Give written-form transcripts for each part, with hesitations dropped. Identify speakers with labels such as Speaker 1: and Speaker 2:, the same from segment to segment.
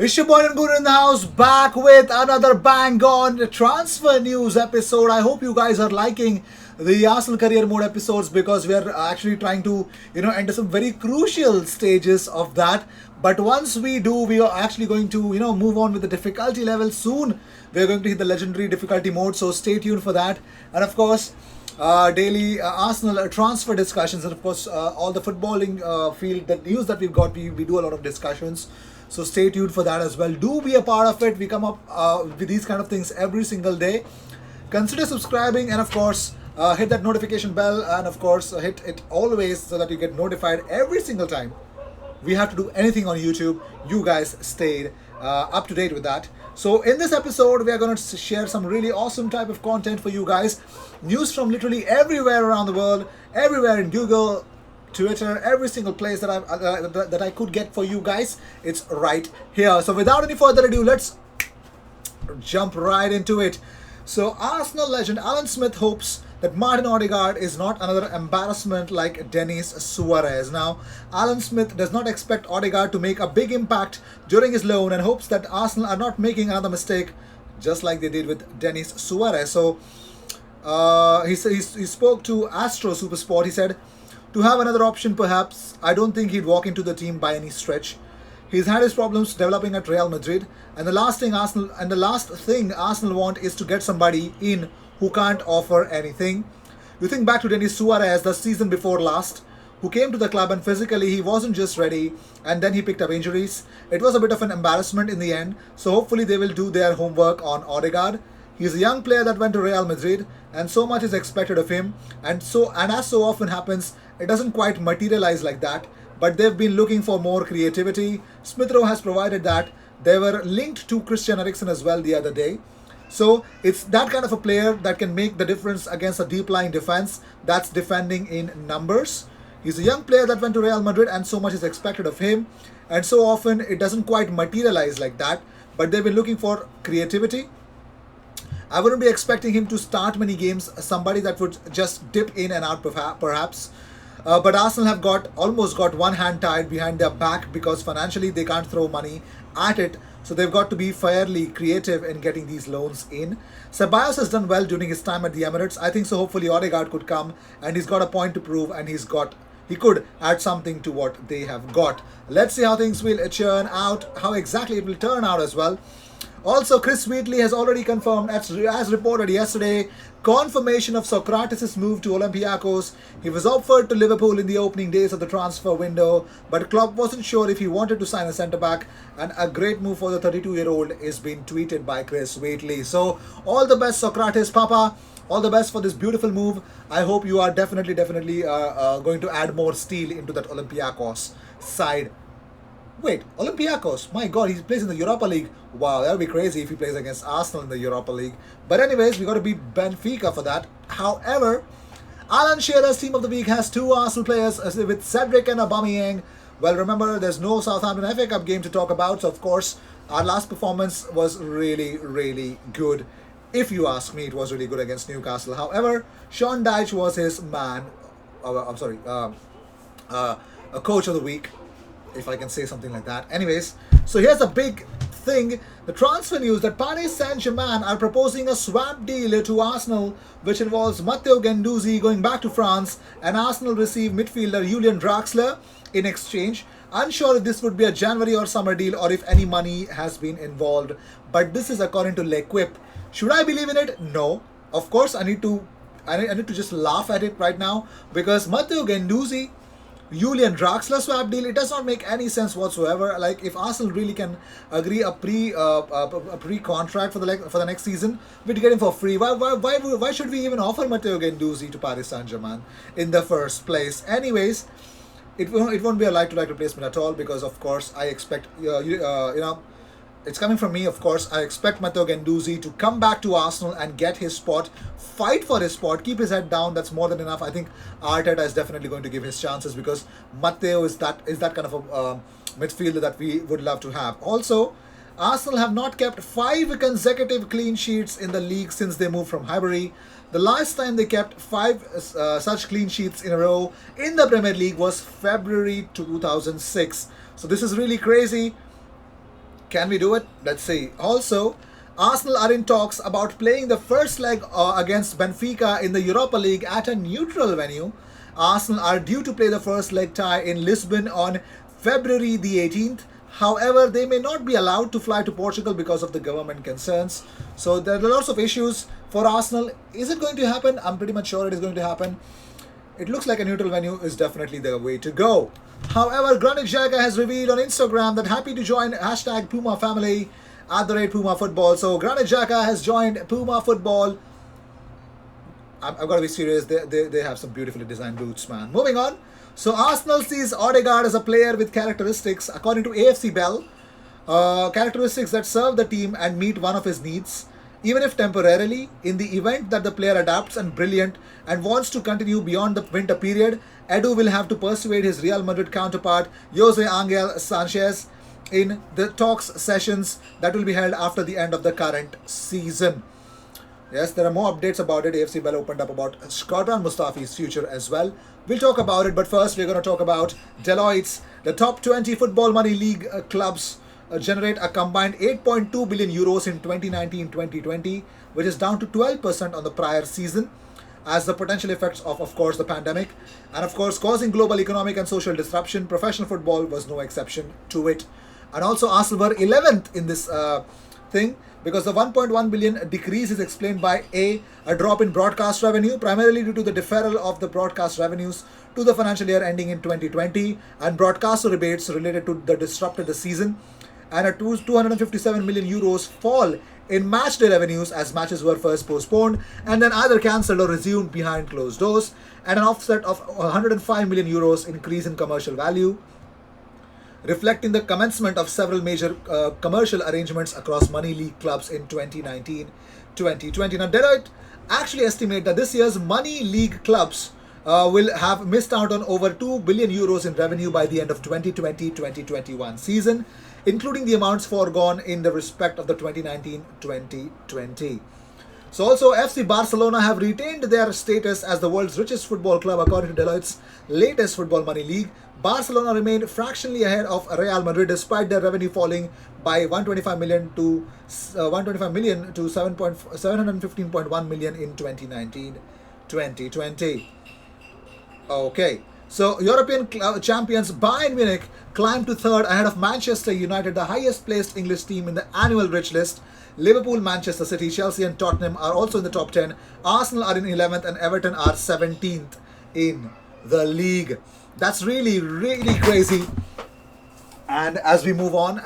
Speaker 1: It's your boy and Guru in the house, back with another bang on transfer news episode. I hope you guys are liking the Arsenal career mode episodes because we are actually trying to, enter some very crucial stages of that. But once we do, we are actually going to, move on with the difficulty level soon. We are going to hit the legendary difficulty mode, so stay tuned for that. And of course, daily Arsenal transfer discussions, and of course, all the footballing field, the news that we've got, we do a lot of discussions. So stay tuned for that as well. Do be a part of it. We come up with these kind of things every single day. Consider subscribing and of course hit that notification bell and of course hit it always so that you get notified every single time we have to do anything on YouTube. You guys stayed up to date with that. So in this episode, we are going to share some really awesome type of content for you guys. News from literally everywhere around the world, everywhere in Google, Twitter, every single place that I could get for you guys. It's right here. So without any further ado, let's jump right into it. So Arsenal legend Alan Smith hopes that Martin Ødegaard is not another embarrassment like Denis Suarez. Now, Alan Smith does not expect Ødegaard to make a big impact during his loan and hopes that Arsenal are not making another mistake just like they did with Denis Suarez. So he spoke to Astro Supersport. He said, to have another option perhaps, I don't think he'd walk into the team by any stretch. He's had his problems developing at Real Madrid, and the last thing Arsenal want is to get somebody in who can't offer anything. You think back to Denis Suarez the season before last, who came to the club and physically he wasn't just ready, and then he picked up injuries. It was a bit of an embarrassment in the end, so hopefully they will do their homework on Ødegaard. He's a young player that went to Real Madrid, and so much is expected of him, and as so often happens, it doesn't quite materialize like that, but they've been looking for more creativity. Smith Rowe has provided that. They were linked to Christian Eriksen as well the other day. So it's that kind of a player that can make the difference against a deep-lying defense that's defending in numbers. He's a young player that went to Real Madrid, and so much is expected of him, and so often it doesn't quite materialize like that, but they've been looking for creativity. I wouldn't be expecting him to start many games, somebody that would just dip in and out perhaps. But Arsenal have almost got one hand tied behind their back because financially they can't throw money at it. So they've got to be fairly creative in getting these loans in. Ceballos has done well during his time at the Emirates. I think so hopefully Ødegaard could come and he's got a point to prove and he could add something to what they have got. Let's see how things will churn out, how exactly it will turn out as well. Also, Chris Wheatley has already confirmed, as reported yesterday, confirmation of Sokratis' move to Olympiacos. He was offered to Liverpool in the opening days of the transfer window, but Klopp wasn't sure if he wanted to sign a centre-back, and a great move for the 32-year-old is being tweeted by Chris Wheatley. So, all the best, Sokratis, Papa. All the best for this beautiful move. I hope you are definitely going to add more steel into that Olympiacos side. Wait, Olympiacos, my god, he plays in the Europa League. Wow, that would be crazy if he plays against Arsenal in the Europa League. But anyways, we got to beat Benfica for that. However, Alan Shearer's team of the week has two Arsenal players with Cedric and Aubameyang. Well, remember, there's no Southampton FA Cup game to talk about, so of course, our last performance was really, really good. If you ask me, it was really good against Newcastle. However, Sean Dyche was his man. A coach of the week, if I can say something like that. Anyways, so here's a big thing. The transfer news that Paris Saint-Germain are proposing a swap deal to Arsenal, which involves Matteo Guendouzi going back to France, and Arsenal receive midfielder Julian Draxler in exchange. Unsure if this would be a January or summer deal or if any money has been involved. But this is according to L'Equipe. Should I believe in it? No. Of course, I need to just laugh at it right now because Matteo Guendouzi, Julian Draxler swap deal, it does not make any sense whatsoever. Like, if Arsenal really can agree a pre-contract for the next season, we'd get him for free. Why should we even offer Matteo Guendouzi to Paris Saint-Germain in the first place? Anyways, it won't be a like-to-like replacement at all because, of course, I expect it's coming from me, of course. I expect Matteo Guendouzi to come back to Arsenal and get his spot, fight for his spot, keep his head down. That's more than enough. I think Arteta is definitely going to give his chances because Matteo is that kind of a midfielder that we would love to have. Also, Arsenal have not kept 5 consecutive clean sheets in the league since they moved from Highbury. The last time they kept 5 such clean sheets in a row in the Premier League was February 2006. So this is really crazy. Can we do it? Let's see. Also, Arsenal are in talks about playing the first leg against Benfica in the Europa League at a neutral venue. Arsenal are due to play the first leg tie in Lisbon on February the 18th. However, they may not be allowed to fly to Portugal because of the government concerns. So there are lots of issues for Arsenal. Is it going to happen? I'm pretty much sure it is going to happen. It looks like a neutral venue is definitely the way to go. However, Granit Xhaka has revealed on Instagram that happy to join hashtag Puma family at the rate Puma Football. So Granit Xhaka has joined Puma Football. I've got to be serious. They have some beautifully designed boots, man. Moving on. So Arsenal sees Ødegaard as a player with characteristics, according to AFC Bell, characteristics that serve the team and meet one of his needs, even if temporarily. In the event that the player adapts and brilliant and wants to continue beyond the winter period, Edu will have to persuade his Real Madrid counterpart Jose Angel Sanchez in the talks sessions that will be held after the end of the current season. Yes, there are more updates about it. AFC Bell opened up about Shkodran Mustafi's future as well. We'll talk about it, but first we're going to talk about Deloitte's. The top 20 football money league clubs generate a combined 8.2 billion euros in 2019-2020, which is down to 12% on the prior season, as the potential effects of course, the pandemic, and of course, causing global economic and social disruption. Professional football was no exception to it. And also, Arsenal were 11th in this thing, because the 1.1 billion decrease is explained by a drop in broadcast revenue, primarily due to the deferral of the broadcast revenues to the financial year ending in 2020, and broadcaster rebates related to the disrupted season, and a 257 million euros fall in match day revenues as matches were first postponed and then either cancelled or resumed behind closed doors, and an offset of 105 million euros increase in commercial value, reflecting the commencement of several major commercial arrangements across money league clubs in 2019-2020. Now, Deloitte actually estimate that this year's money league clubs will have missed out on over 2 billion euros in revenue by the end of 2020-2021 season, including the amounts foregone in the respect of the 2019-2020. So also, FC Barcelona have retained their status as the world's richest football club according to Deloitte's latest Football Money League. Barcelona remained fractionally ahead of Real Madrid despite their revenue falling by 125 million to 715.1 million in 2019-2020. Okay. So, European champions Bayern Munich climbed to third ahead of Manchester United, the highest placed English team in the annual rich list. Liverpool, Manchester City, Chelsea and Tottenham are also in the top 10. Arsenal are in 11th and Everton are 17th in the league. That's really, really crazy. And as we move on,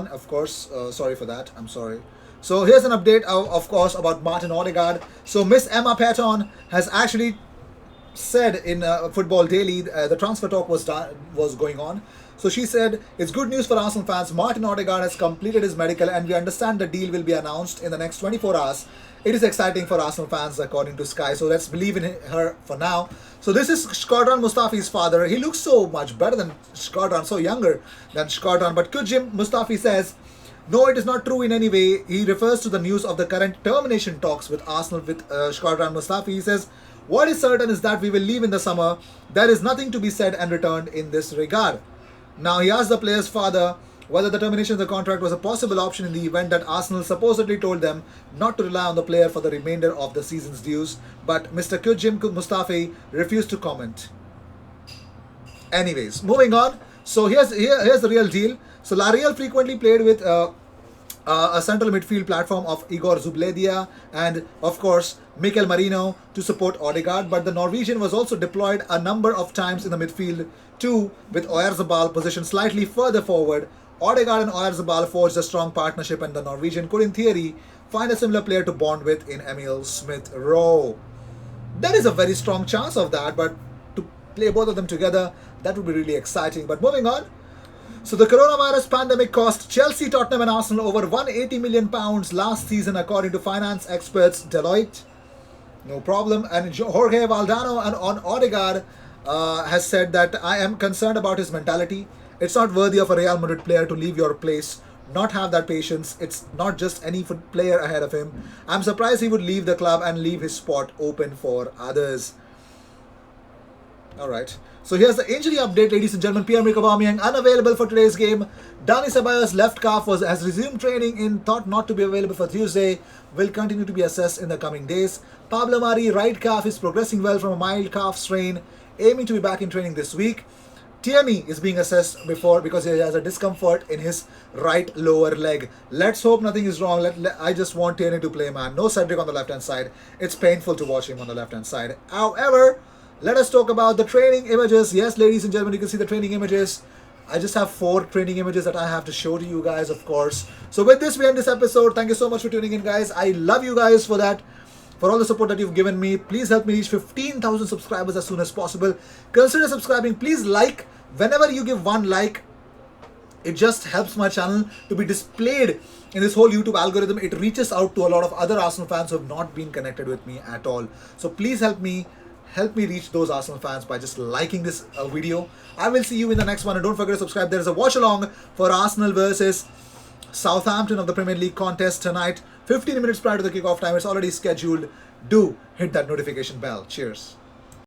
Speaker 1: of course, sorry for that, I'm sorry. So here's an update, of course, about Martin Ødegaard. So Miss Emma Patton has actually said in Football Daily, the transfer talk was going on. So she said, it's good news for Arsenal fans. Martin Ødegaard has completed his medical and we understand the deal will be announced in the next 24 hours. It is exciting for Arsenal fans according to Sky. So let's believe in her for now. So this is Shkodran Mustafi's father. He looks so much better than Shkodran, so younger than Shkodran. But Kudjim Mustafi says, no, it is not true in any way. He refers to the news of the current termination talks with Arsenal with Shkodran Mustafi. He says, what is certain is that we will leave in the summer. There is nothing to be said and returned in this regard. Now, he asked the player's father whether the termination of the contract was a possible option in the event that Arsenal supposedly told them not to rely on the player for the remainder of the season's dues, but Mr. Kudjim Mustafi refused to comment. Anyways, moving on. So here's the real deal. So La Real frequently played with a central midfield platform of Igor Zubledia and, of course, Mikel Merino to support Ødegaard, but the Norwegian was also deployed a number of times in the midfield too, with Øyarzabal positioned slightly further forward. Ødegaard and Øyarzabal forged a strong partnership, and the Norwegian could, in theory, find a similar player to bond with in Emil Smith-Rowe. There is a very strong chance of that, but to play both of them together, that would be really exciting. But moving on. So the coronavirus pandemic cost Chelsea, Tottenham and Arsenal over £180 million last season according to finance experts Deloitte. No problem. And Jorge Valdano on Ødegaard has said that I am concerned about his mentality. It's not worthy of a Real Madrid player to leave your place, not have that patience. It's not just any player ahead of him. I'm surprised he would leave the club and leave his spot open for others. All right. So here's the injury update, ladies and gentlemen. Pierre-Emerick Aubameyang unavailable for today's game. Dani Ceballos left calf has resumed training in thought not to be available for Tuesday. Will continue to be assessed in the coming days. Pablo Mari right calf is progressing well from a mild calf strain, aiming to be back in training this week. Tierney is being assessed because he has a discomfort in his right lower leg. Let's hope nothing is wrong. I just want Tierney to play, man. No Cedric on the left hand side. It's painful to watch him on the left hand side. However, let us talk about the training images. Yes, ladies and gentlemen, you can see the training images. I just have 4 training images that I have to show to you guys, of course. So with this, we end this episode. Thank you so much for tuning in, guys. I love you guys for that. For all the support that you've given me. Please help me reach 15,000 subscribers as soon as possible. Consider subscribing. Please like. Whenever you give 1 like, it just helps my channel to be displayed in this whole YouTube algorithm. It reaches out to a lot of other Arsenal fans who have not been connected with me at all. So please help me reach those Arsenal fans by just liking this video. I will see you in the next one, and don't forget to subscribe. There is a watch along for Arsenal versus Southampton of the Premier League contest tonight, 15 minutes prior to the kickoff time. It's already scheduled. Do hit that notification bell. Cheers.